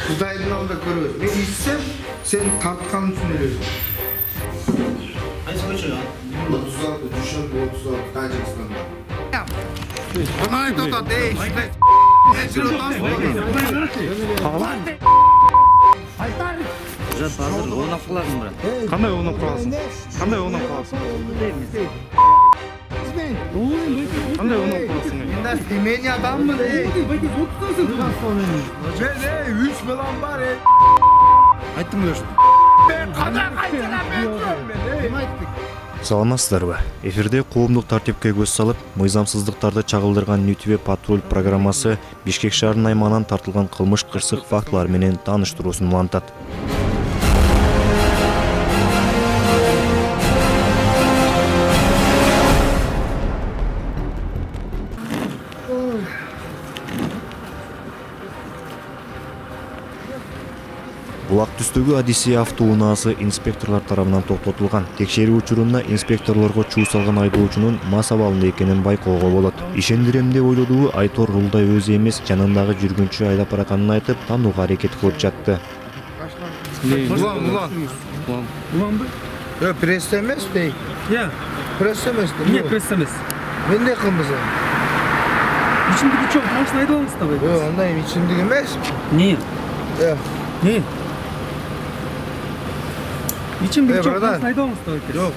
Kudayın alda görüyoruz. Ne içsem sen tartkanın için ölüyorsun. Hangisi kaçıyor ya? 36, düşün 36, Tacikistan'da. Bunay da değil işte. Güzel bazı oynap kılardın bura. Qanday o'ynab qolasiz? Qanday o'ynab qolasiz? Qanday o'ynab qolasiz? Bunlar semeni adam mı değil? Hoca 3 falan var ya. Ayттым ғой. Ben kadar kaydıramıyorum. Саламатсыздарбы? Эфирде коомдук тартипке көз салып, мыйзамсыздыктарды чагылдырган Нютве патруль программасы Бишкек шаарынын аймагынан тартылган кылмыш кырсык фактылары менен тааныштыруусун улантат. Булак түстөгү Одиссея автоунаасы инспекторлор тарабынан токтотулган. Текшерүү учурунда инспекторлорго чуу салган айдоочунун мас абалында экенин байкоого болот. Ишендирем деп ойлодугу Айтор рулда өзү эмес, жанындагы жүргүнчү айдап баратканын айтып, таанууга аракет кылып жатты. Ulan yok pres emez değil. Ya, Pres emez değil. niye press emez? Ben de kırmızı. İçimdeki çok maşın aydalamız tabii. Yok ondayım içimde emez. Niye? Yok. Niye? İçimdeki çok buradan. maşın aydalamız tabii. Yok.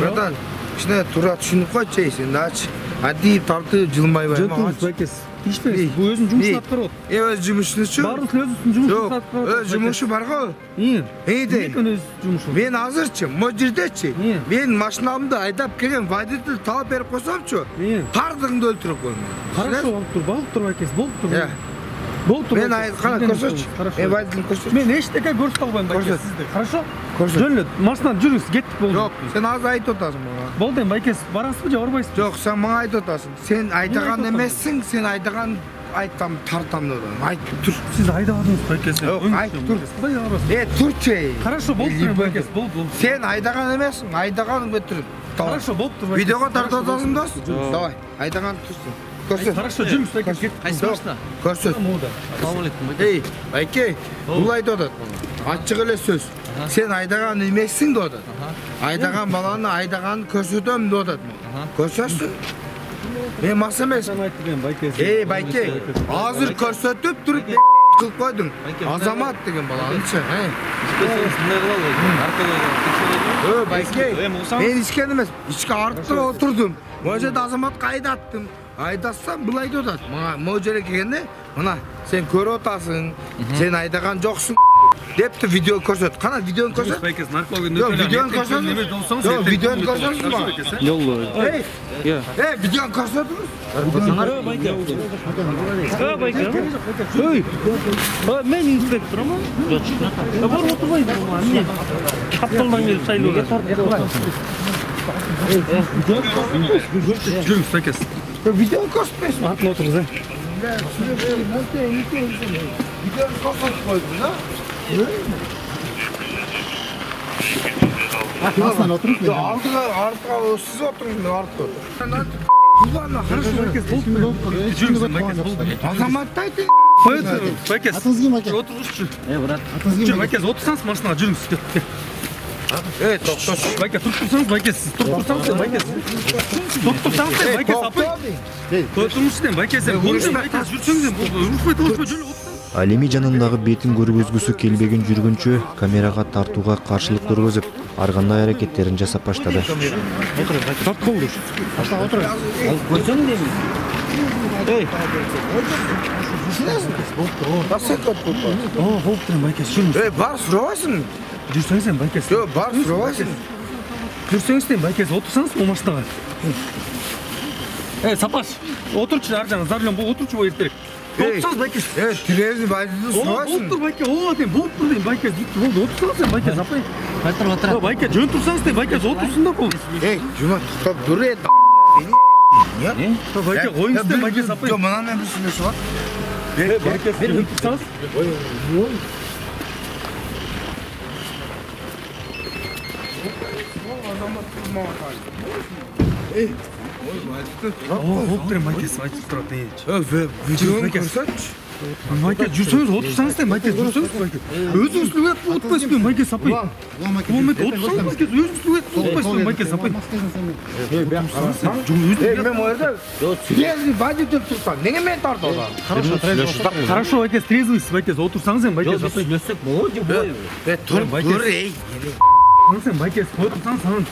Buradan işte tura düşünüp koyacaksın. Aç. Hadi tartı cılmay var. Жөнтүңүз байкес. Ишпейсиз. Bu өзүнүн жумушун аткарып атат. Öz cümüşünü şu. Баардык өзүнүн жумушун Yok. аткарып Öz cümüşü var mı? İyi. İyi değil. Экен өз жумушун. Ben hazırçı, mocirdeçi. Niye? Ben maşinamda aydap kelgen водитель талап берип койсомчу, Niye? тардыгыңды өлтүрүп коюм. Хорошо, багып тур байкес. Болуп тур. Ya. Болуп тур. Ben кана көрсөтчү. Мен водитель көрсөтчү. Мен эчтеке көрсөтө албайм байкес Көрсөт. сизди. Хорошо? Көрсөт. Жөн эле машинадан жүрүңүз, кеттик болду. Yok, sen azı ayıt otasın bana. Болду эми байкес, барасызбы же барбайсызбы? Yok, sen bana ayıt otasın. Sen aydagan ayıt emezsin, sen aydagan aytam tartam dedim. Ayıt dur. Siz айдабадыңыз байкес. Yok, ayıt dur. Кудай барасыз? Türkçe. Хорошо, болуп тур байкес. Болду. Sen aydagan emezsin, aydagan götürün. Хорошо, болуп тур байкес. Videoga tarta otasın dос. Давай, aydagan tursun. Körsöt. Хорошо, жүрүңүз байкес. Кайсы машина? Körsöt. Мода. Assalamu alaikum. байке. Ey, Bayke, бұл ayda otat. Açık ele söz. Sen aydagan emezsin de otat. Aydagan balаны aydagan körsötöm de otat. Körsötsün. Ben maks emes. Sen aytып байкес. Ey Bayke, hazır körsötüp durup kılıp koydun. Azamat degen balanычı. Мындай кылалы. Аркада текшереlim. Bayke, ben içken emez. İçke arttı oturdum. Moje'de azamat kaydı attım. Aydatsam бұл ayda otat. Moje'de kelgende, mına sen körüp otasın. Sen aydagan joksun. Depti video korsöt. Kana videonu korsöt. Байкес, наркологун Yok, videonu korsöt. Yok, videonu korsöt mu? Hey, hey, videonu korsötünüz. Мен инспекторум. Бар отурбайбы эмне? Капталдан келип шайлоо. Жүрүңүз байкес. Videonu korsötmesin. Артына отуруңуз, Videonu korsöt koydun ha? Астынан отуруңуз. Yok, artığa siz oturun, ben artığa oturun. Kullanma, Хорошо, байкес, болду. Жүрүңүз байкес, болду. Azamatta aytın. Байкес. Атыңыз ким байкес? Отургуччу. Брат. Жүрүңүз байкес, отурсаңыз машинага жүрүңүз. Evet, doktor. Байкес, туруп турсаңыз, байкес, туруп турсаңыз, байкес. Туруп турсаңыз, байкес, апай. Турмуш дем, байкес, болду, байкес, жүрсөңүз, урушпай, талашпай, жөн отурсаңыз. Ал эми жанындагы бетин көргөзгүсү келбеген жүргүнчү камерага тартууга каршылык көргөзүп, ар кандай аракеттерин жасап баштады. Тарткан болуш. Аста отур. Көрсөң дейм. Эй. Nasıl kötü? Болуп турам, байкес, жүрүңүз. Ey, var sürüyorsun. Жүрсөңүз эми, байкес. Yok, var sürüyorsun. Жүрсөңүз дейм, байкес, отурсаңыз, бул машинага. Сапаш, отурчу ар жагы, за рулем, отурчу бул эртерээк. Отурсаңыз, байкес. Evet, treni bayıldı sürüyorsun. Болуп тур, байкес, дейм, болуп тур дейм, байкес, болду, отурсаңыз дейм, байкес, апай. Кайтырып отурат. Байкес, жөн турсаңыз дейм, байкес, отурсун да бул. Ey, Cuma tutup dur et. Ya? Байкес, коюңуз дейм, байкес, апай. Yok, bana ne bir sürüyorsun var? Байкес, жөн турсаңыз. Ey, Болуп турам, байкес, айтып турат, videonu korsat. Майке, жүрсеңіз отырсаңыз да, майке, жүрсеңіз майке. Өзіңіз үлгеріп отпайсызбен, майке сапай. Майке, отырсаңыз майке, өзіңіз үлгеріп отпайсызбен, майке сапай. Мен ойда трезвый водитель тұрсам, неге мен тартып отырмын? Хорошо, майке, трезвыйсыз, майке, отырсаңыз енді, майке сапай. Сөйлесек болады, Тұр, ей. Сен майке, отырсаң саған.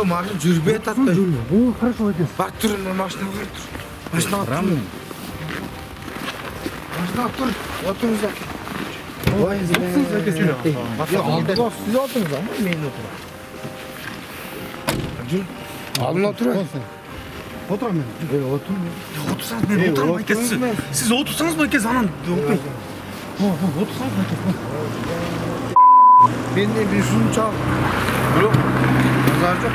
Машина жүрбей татты. О, хорошо, майке. Бар тұр, машинаға тұр. Машинаға тұр. Машинаға тұр, отырыңыз әке. Отырсаңыз майке сен. Сіз отырыңыз ama мен отырам. Жүр, алдын отыр. Отырам мен. Отырсаңыз мен отырам майке. Сіз отырсаңыз майке анан. Отырсаңыз майке. Ben de bir şunu çal. Yok. Pazar yok.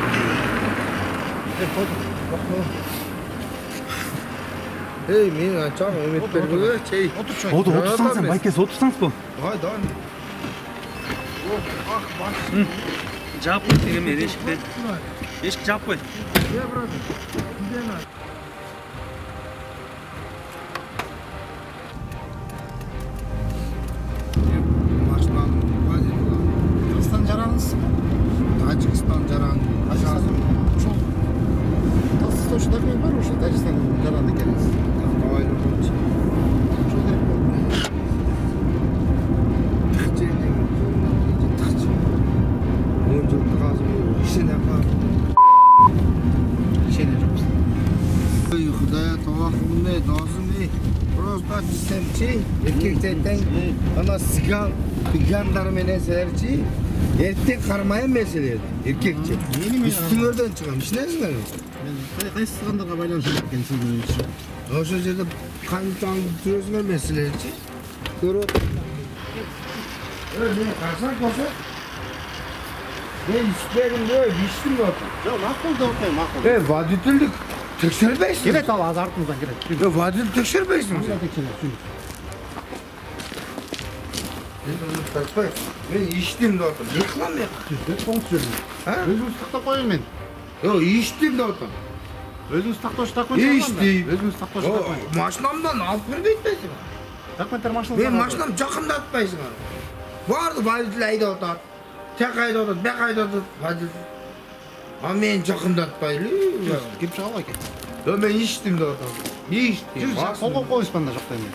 Hey, men açam, Mehmet Bergö'ye şey. Отырсаңыз сен майке, отырсаңыз ба? Haydi hadi. Yok, ah bak. Жаап қой деген мен ешікті. Ешік жаап қой. Ne bırakın? Gidelim. Кыргызстан жараныңыз мı? Tacikistan jaran. Ошол тасыштоочу документ бар ошо Тажикстан жаранды экениниз. Haydi olsun. Ошол керек болду. Худая тавакым не, досым не. Просто дисемчи, эркектерден ана сигандар менен серчи. Эртең кармайын меселерди, эркекчи. Үстүңөрдөн чыгам, ишенесиңер? Мен кайсы сыгандырга байланыш экен сиздин оюңузча. Ошо жерде канчалык жүрөсүңөр меселерчи. Көрөт. Мен карасаң болсо. Мен иштегимде биштим да. Жок, макул деп атпайм, макул. Водительдик текшербейсиң. Келет ал азыр артымыздан келет. Водитель текшербейсиң. Мен иштим деп атам. Не кылам мен? Өзүңүз тактап коюн мен. Жок, иштим деп атам. Өзүңүз тактооч документ Иштим. Өзүңүз тактооч документ. Машинамдан алып бербейсиң. Документтер машинаңызда. Мен машинам жакындатпайсың. Барды водитель айдап атат. Тек айдап атат, бек айдап атат водитель. А мен жакындатпайлы. Кеп чыга албайт экен. Жок, мен иштим деп атам. Иштим. Жүр, кол коюңуз мында жакта эми.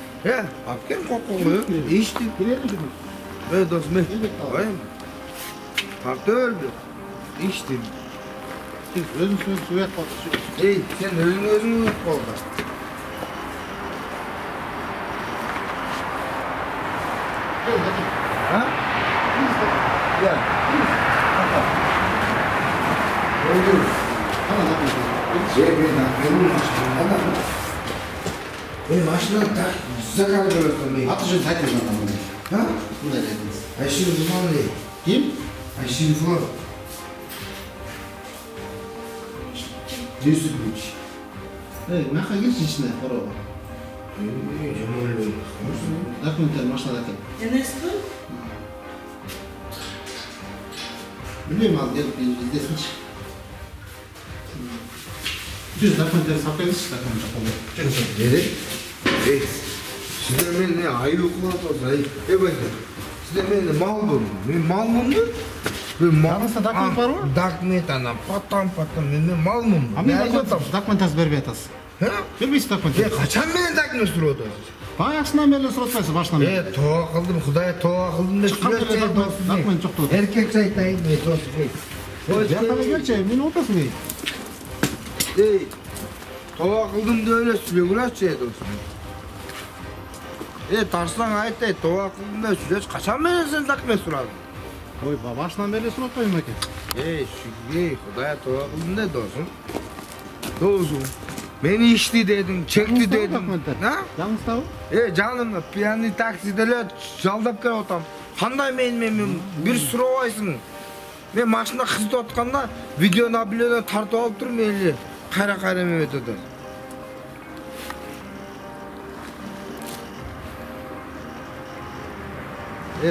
Алып кел кокуңду. Иштим. Досым, айым. Тартып өлдү. Иштим. Өзүңүз уят кылып. Ey, sen özün uyup kaldı. Ha? Gel. Öldür. Benim maşından tak, size kalıyorsun. Аты жөнүн айтыңыз анда мындай. Ha? Мындай айтыңыз. Ayşin falan değil. Ким? Ayşin falan. Десятич. Мына келчи ичине короого. Жамал. Документтер машинада экен. Энеску? Билбейм, ал келип издесинчи. Жүз документтер сап келіңізші, документ жапалды. Nereye? Sizler beni ne ayı okulatıyorsa, evet. Sizler beni mal bulun. Ben mal bulun. Жаныңызда документ бар ма? Документ ана, потом, мен мал bulun. А мен документтерди бербей атасыз. Бербейсиз документтер. Қачан менен документ сұрап отырсыз? Баягысынан бери сурап атпайсыз, башынан бери. Тоға қылдым, Құдай тоға қылдым деп Қандай документ жоқ деп. Еркек айтайын, досым. Жартаңыз берчи, мени отасың ей. Ey, toğa kıldım da öyle sülegulat şey dostum. Tarslan ayet de toğa kıldım da süleç kaçan beni sen takmaya suradın? Ой, башынан бери сурап атпайбы экен. Şükür, Kudaya toğa kıldım da dostum. Dostum, beni içti dedin, çekti dedin. Ha? Жаныңыздабы? Canım, piyani taksideler жалдап келіп отам. Қандай мен bir сұравайсың. Мен машина қызды отқанда видеоны білені тартып алып тұрмын елі. Қайра мен өтеді.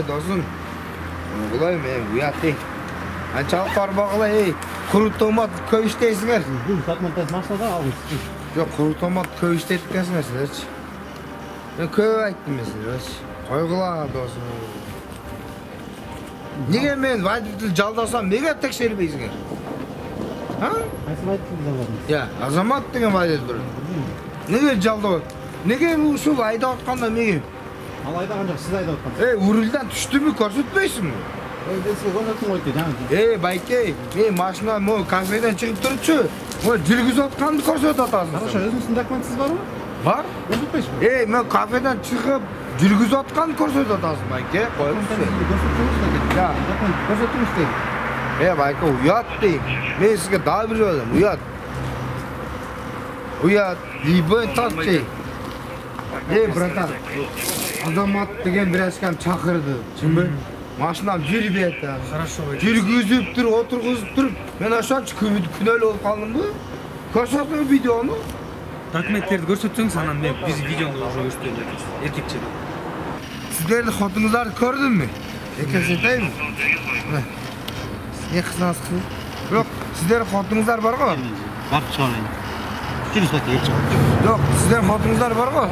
Досым, бұлай мен ұят ей. Анчалық бар бағылай ей. Құры томат көй іштейсіңер. Документтер машинада алыңыз. Жоқ, құру томат көп іштетіп кәсін мәселерші. Мен көп айттым мәселерші. Қойғыла досым. Неге мен водитель жалдасам, неге тексербейсің? Қайсыл айттым жалдадың? Я, Азамат деген водитель. Неге жалдап? Неге ушул айдап отқанда неге? Ал айдаған жоқ, сіз айдап отқансыз. Урулдан түштүмү көрсөтпөйсүң? Мен сізге көрсеттім ғой жаңа. Байке, мен машина кафеден шығып тұрчу. Жүргізіп отқанды көрсөтүп атасың. Хорошо, өзіңіздің документіңіз бар ма? Бар? Көрсетпейсіз. Мен кафеден шығып жүргізіп отқанды көрсөтүп атасың, Байке. Ja, көрсетіңіз дейін. Байке, уят дейм. Мен сізге дал бір жолым, уят. Уят, либойн тат дейм. Братан, Азамат деген бір әшкем чақырды. Чынбы? Машинам жүрбейді. Жүргізіп тұр, отырғызып тұр. Мен ашаншы күнәлі болып қалдым бұл. Көрсетің видеоны. Документтерді көрсетсеңіз, анан мен біз видеоны уже көрсетіп жатырмыз. Еркекше. Сіздерді хотыңыздарды көрдім мен. Екенсетейін. Не қысыңыз қыл? Жоқ, сіздер хотыңыздар бар ғой? Бар шығарайын. Келіс бәтті, ет шығар. Жоқ, сіздер хотыңыздар бар ғой?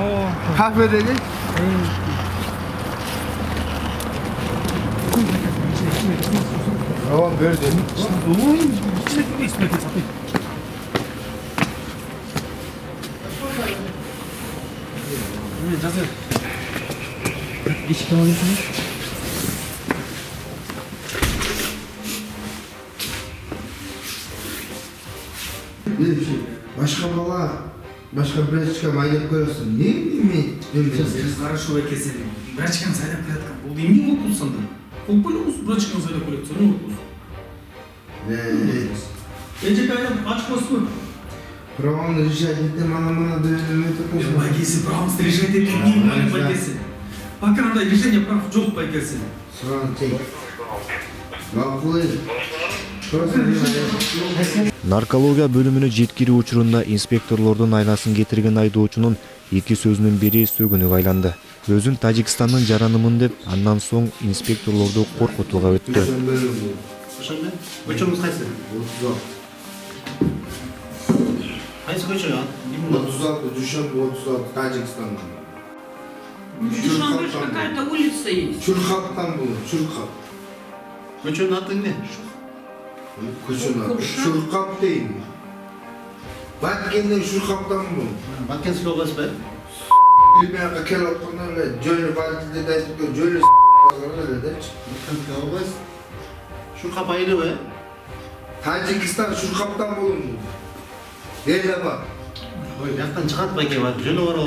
Кафедегі. Оған бөрді. Жазыр. Ешкі алайсың? Başka bala, başka birçka maydak görürsün. Ne mi? Сіз хорошо екенсің. Брачканы сайлап келатқан. Бұл емне болып бұл сонда? Бұл бөлі осы брачканы сайлап келатқан. Не болып бұл? Ece kaynak açık olsun. Правильно решать, не мана дövülmeyi Байгесі, правымызды решать еткен не байгесі? Пока андай решение прав жоқ байгесі. Сұран тек. Мақұлы. Наркология бөлүмүнө жеткирүү учурунда инспекторлордун айласын кетирген айдоочунун эки сөзүнүн бири сөгүнүгө айланды. Өзүн Тажикстандын жаранымын деп, андан соң инспекторлорду коркутууга өттү. Көчөңүз кайсы? 36. Кайсы көчө? 36, Душанбе 36, Тажикстандан. Душанбе какая-то улица есть. Чурхаттан бұл, Чурхат. Көчөнүн аты эмне? Көчөнүн аты Чурхат дейм. Баткенден Чурхаттан бұл. Баткен слогасы бар. Билмейаққа кел отқандан эле жөнү батилде айтып жөнү дечи. Баткен Шурхап айылы, Тажикстан Шурхаптан болун. Эле бар. Ой, жақтан шығат байке бар, жөні бар ол.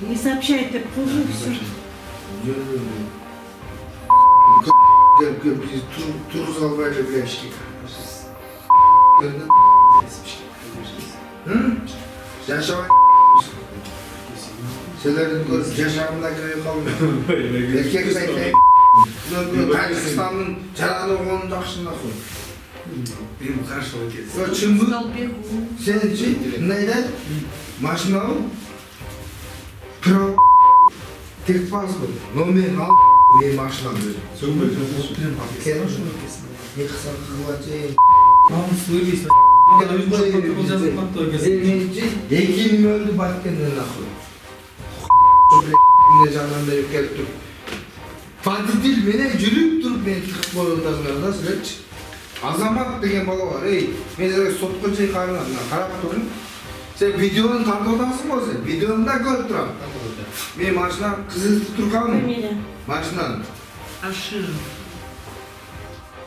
Не сообщает, это позже все. Turguz albayla bile eşki. Yaşamak Şeylerin yaşamında göre kalmıyor. Erkek sayfayı Tajikistan'ın çaranı oğlunun takşında koy. Benim хорошо екенсің. Çın bu? Sen için neyden? Maşına al. Pro. Tek bas bu. Nomen al. Benim maşınam böyle. Kenan şunu kesin. Ne kısa kıvacı. Namus öyleyse. Ekinim öldü Batkenden akıl. Ne candan beri gelip dur. Fatih Dil beni yürüyüp durup beni tıkıp koyuldasın da süreç. Azamat деген bala var. Ben size sotku şey karnına karap durun. Sen videonun tartodasın mı sen? Videonu da görüp duram. Benim maşına kızıl tuturkan mı? Maşınan. Aşırı.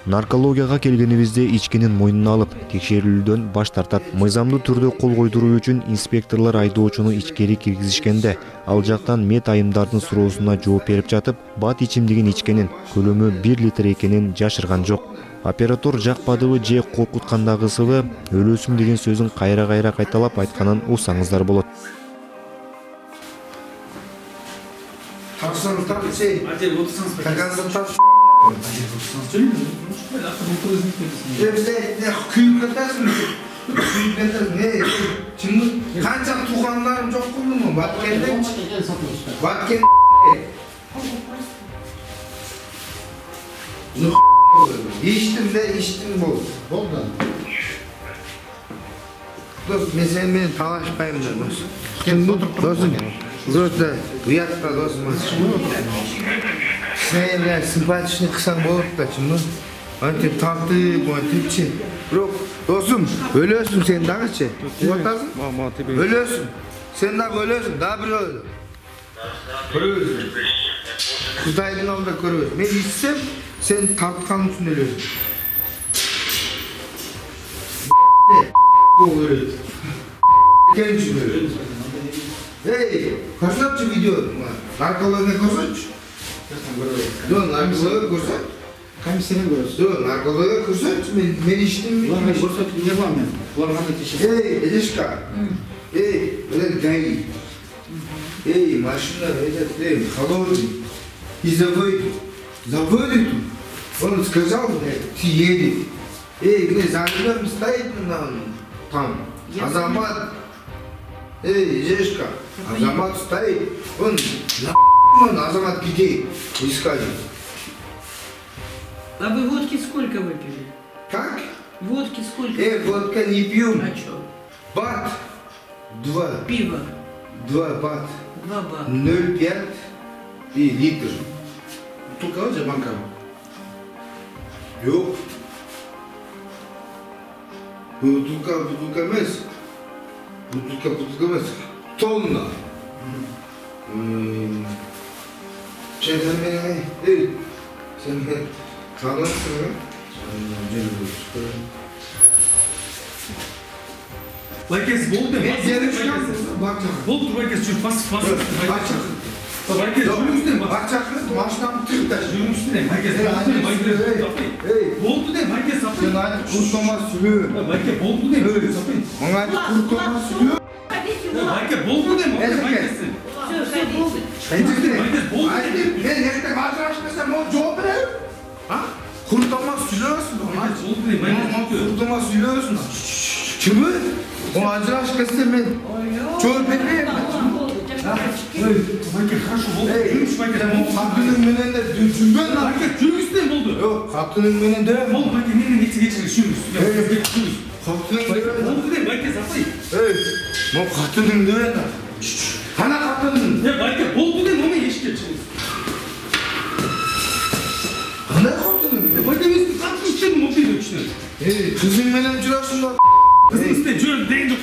Наркологияга келгенибизде ичкинин мойнуна алып, текшерүүлүүдөн баш тартат. Мыйзамдуу түрдө кол койдуруу үчүн инспекторлор айдоочуну ичкери киргизишкенде, ал жактан мет айымдардын суроосуна жооп берип жатып, бат ичимдигин ичкенин, көлөмү 1 литр экенин жашырган жок. Оператор жакпадыбы же коркуткандагысыбы, өлөсүң деген сөзүн кайра-кайра кайталап айтканын угсаңыздар болот. Tarsanız tabi şey. Acele otursanız peki. Takanızın tabi. Acele otursanız söyleyeyim mi? Böyle artık bu turizm ülkesi. Ne kuyup katarsın. Kuyup katarsın. Ne? Şimdi kanca tuğanlarım çok kıldı mı? Batkende. Batkende. İçtim de içtim bol. Болды. Дос, мен сен менен талашпаймын да, дос. Досым, просто уятта досым. Сен симпатичный кылсаң болот да, чынбы? Антип тартып, антипчи. Бирок, досым, өлөсүң сен дагычы. Уятасың? Өлөсүң. Сен дагы өлөсүң, да бир өлө. Көрөсүң. Кудайдын алдында көрөсүң. Мен ичсем, сен тартканың үчүн өлөсүң. Bu öyle. Genç böyle. Hey, koşarçı video. Narkolarını koşarç. Dur, narkoları koşarç. Komisyonu görüyoruz. Dur, narkoları koşarç. Ben içtim mi? Ulan koşarç ne var mı? Ulan hadi teşekkür. Hey, Edişka. Hey, böyle gay. Hey, maşınlar öyle холодный. И заводит. Он сказал, ты едет. Эй, где за рулем стоит там Азамат. Эй, Жешка, Азамат стоит. Он Азамат где искали. А вы водки сколько выпили? Как? Водки сколько? Водка не пьем. А что? Бат. 2. Пиво. 2 бат. 2 бата. 0,5 и литр. Бутылка var ya banka. Yok. Butulka емес. Butulka емес. Tonna. Sen tanırsın mı? Байкес болды ма? Болды байкес жүр фас. Байкес жүріңізден ба? Машинамды тырташ. Жүріңізден байкес. Болды де байкес апай. Sen айтып құртома сүлі. Байкес болды де байкес апай. Оны айтып құртома сүлі. Байкес болды де байкес. Байкес болды. Мен ертең ажырашпасам ол жооп берем. Құртома сүлөсүн. Болды де байкес. Құртома сүлөсүн. Чымы? Ол ажырашып кетсе мен жооп бермейм. Байкес хорошо болды. Жүріңіз байкес. Қатының менен де жүрген. Байкес жүріңізден болды. Жоқ, қатының менен де. Болды байкес менен кечіріңіз жүріңіз. Қатының Болды де байкес апай. Мо қатының де. Қана қатының. Байкес болды де мұны ешке шығыңыз. Қандай қатының? Байкес мен қатың іштерін мұпейді үшінен. Қызың менен жүресің ба? Қызың істе жүріп дейін жоқ.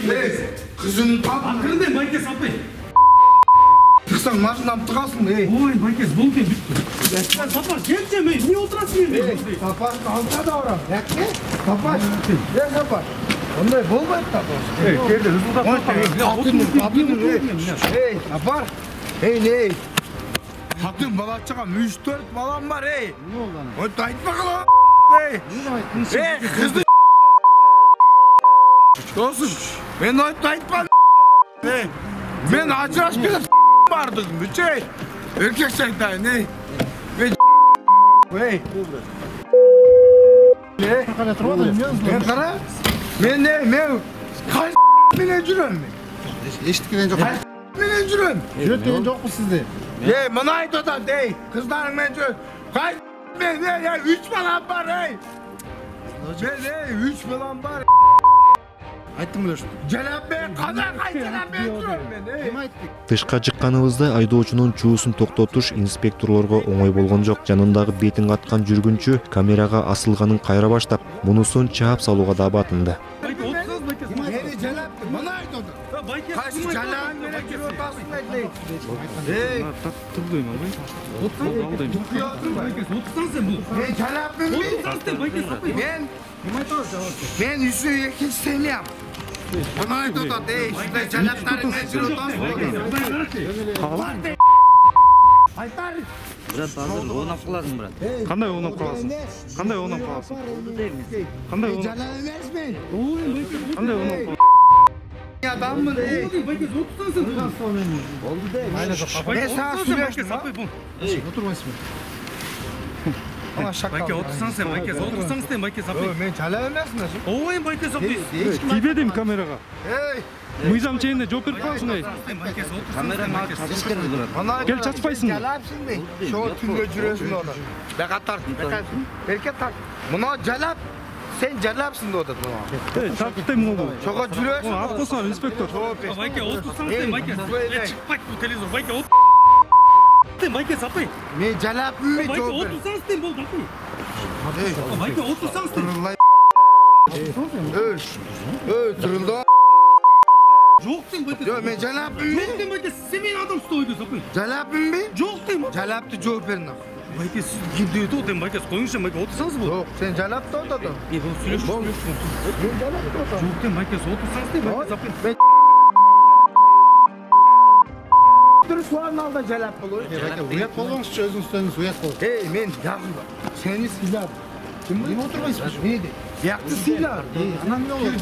Қызың тап. Ақырында байкес апай. Тықсаң машинам тығасың. Ой, байкес болды де бүтті. Сапар, келсе мен, не отырасың мен? Сапашты алса да ұрам. Яқке? Сапаш. Сапаш. Ондай болмайды Сапаш. Келді, ызылдап Сапар. Не? Қатын балачаға 3-4 балам бар, Не олған? Ойты айтма қалам, қызды Досым, мен ойты айтпам, Мен ажырашып кетіп бардым, бүчей. Еркек айтайын, Мен Мен қара? Мен қай менен жүрем мен? Eşitkilen yok. Менен жүрем? Jüret degen yok mu sizde? Мына айтып атам, қыздарың мен жүрем. Қай мен 3 балам бар, Мен 3 балам бар. Ayttım bile şunu. Жалап мен, қандай қайталап мен жүрем мен, Kim ayttık? Тышка чыкканыбызда айдоочунун чуусун токтотуш инспекторлорго оңой болгон жок. Жанындагы бетин каткан жүргүнчү камерага асылганын кайра баштап, мунусун чаап салууга да батынды. Мени жалап, мына айтып атам. Қайсы жалаң менен жүріп отасың айтайын. Мен жалап мен Мен үсі екінші сенем. Бұны айтып отады, шындай жалаптарыңмен жүріп отасың. Айтар. Брат, азыр оңап қаласың, брат. Қандай оңап қаласың? Қандай оңап қаласың? Қандай оңап? Жалап емес мен. Қандай оңап қаласың? Адаммын, Байкес отырсаңсың. Мен саған сөйлештім, Oturmayız mı? Байкес отырсаңсың, Байкес отырсаңсың, Байкес апай. Мен жалап емесін, Ой, Байкес апай. Тибе дейм камераға. Мыйзам чейинде жооп берип коесуң эй. Байкес отырсаңсың. Камераны алып чачып кетті, брат. Кел чачпайсың. Жалапсың бе? Шоу түнде жүресің оны. Бекат тарт, берке тарт. Мұны жалап, Sen jalapsın da odat bana. Çarpıttayım oğlum. Çoğa жүресің. Atlasana inspektor. Майке, отырсаңыз дейм, Майке. Шықпайды бұл телевизор. Майке, дейм, Майке, сапай. Men jalapım mı Майке, çok? отырсаңыз дейм, бол, сапай. Майке, отырсаңыз дейм. Tırıldı. Жоқ дейм, Майке. Yok men jalapım mı? Жоқ дейм, Майке, сен мені адам ұстайды, сапай. Jalapım mı? Жоқ дейм. Jalaptı cevap verin. Майке, сіз кемдеуді дейм, Майке, қойыңызшы, Майке, отырсаңыз бол. Yok sen jalap da odat. Бұл сөйлесіп жүрсің. Men jalap da odat. Жоқ дейм, Майке, отырсаңыз дейм, Майке, сапай. Ben Dürüst soğanın alda jalap buluyor. Uyat болыңызшы, өзіңіз uyat бол. Hey men yaqın bak. Seni silah. Kim oturmayısın? Neydi? Yaktı silah. Anam ne olur?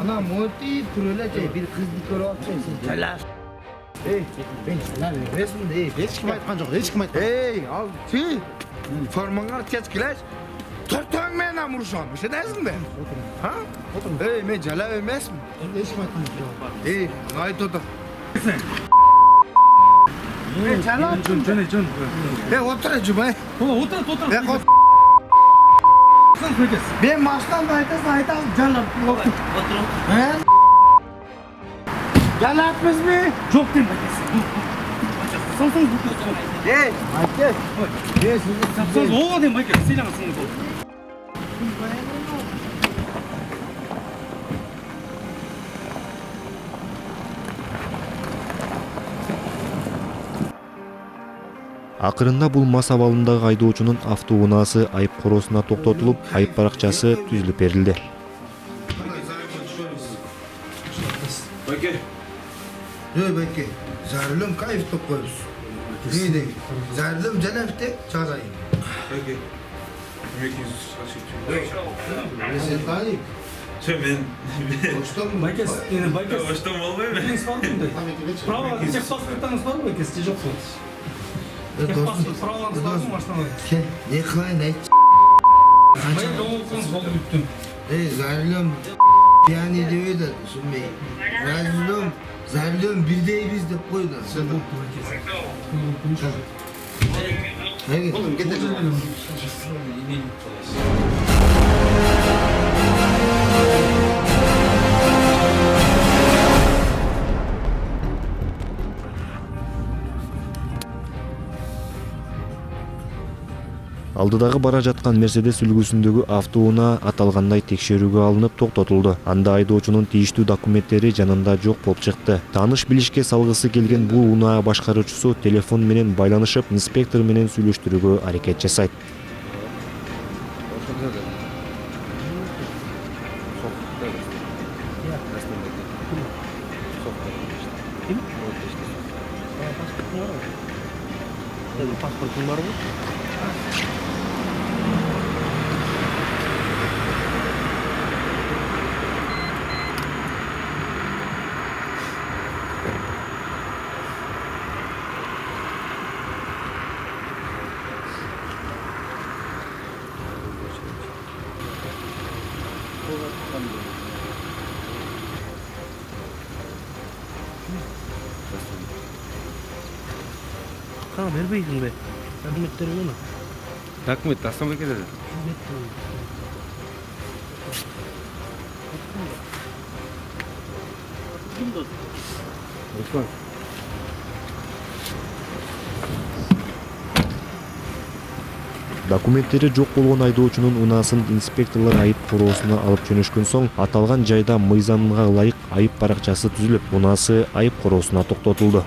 Ana moti pürüle bir kız dikörü atacaksın. Jalap. Hey ben jalap resmin değil. Ешкім айтқан жоқ, ешкім айтқан. Hey al çi. Formanlar keçkiler. Tortağın men amurşan. Bir şey dersin be. Ha? Hey men jalap emes mi? Ешкім айтқан жоқ. Hey ait otur. Ben jalap. Жөн. Ben otur acaba. Отыр. Ben otur. Ben maçtan ayta jalap. Ben jalapmız mı? Жоқ дейм, Майке. Салсаңыз бұл. Hey, Ayke. Hey, sizi Сапсаңыз, оға дейм, Майке, сыйлаңыз бол. Акырында бул мас абалындагы айдоочунун автоунаасы айып короосуна токтотулуп, айып баракчасы түзүлүп берилди. Beke. Zarlım kayıp topluyoruz. İyi değil. Zarlım cenefte çağırayım. Peki. Sen tanıyım. Ben Hoştan mı? Майке, Майке, hoştan olmuyor mu? біліңіз бар ма ондай? Право, техпаспорттарыңыз бар ма, Майке, сізде жоқ сол. Техпаспорт, праволарыңыз бар ма машинаға? Sen ne kılayın ait? Майке, жолыңыз болды бүттім. Ey zarlım yani diyor da sunmayı. Zarlım bir de biz de koydu. Sen de. Hayır. Oğlum getir. Алдыдагы бара жаткан Мерседес үлгүсүндөгү автоунаа аталгандай текшерүүгө алынып токтотулду. Анда айдоочунун тийиштүү документтери жанында жок болуп чыкты. Тааныш билишке салгысы келген бул унаа башкаруучусу телефон менен байланышып, инспектор менен сүйлөштүрүүгө аракет жасайт. Паспортың бар ма? Tamam vermeydin be. Rahmetlerim ona. Rahmet, taslamaya gidelim. Ruslan. Документтери жок болгон айдоочунун унаасын инспекторлор айып короосуна алып жөнөшкөн соң, аталган жайда мыйзамга ылайык айып баракчасы түзүлүп, унаасы айып короосуна токтотулду.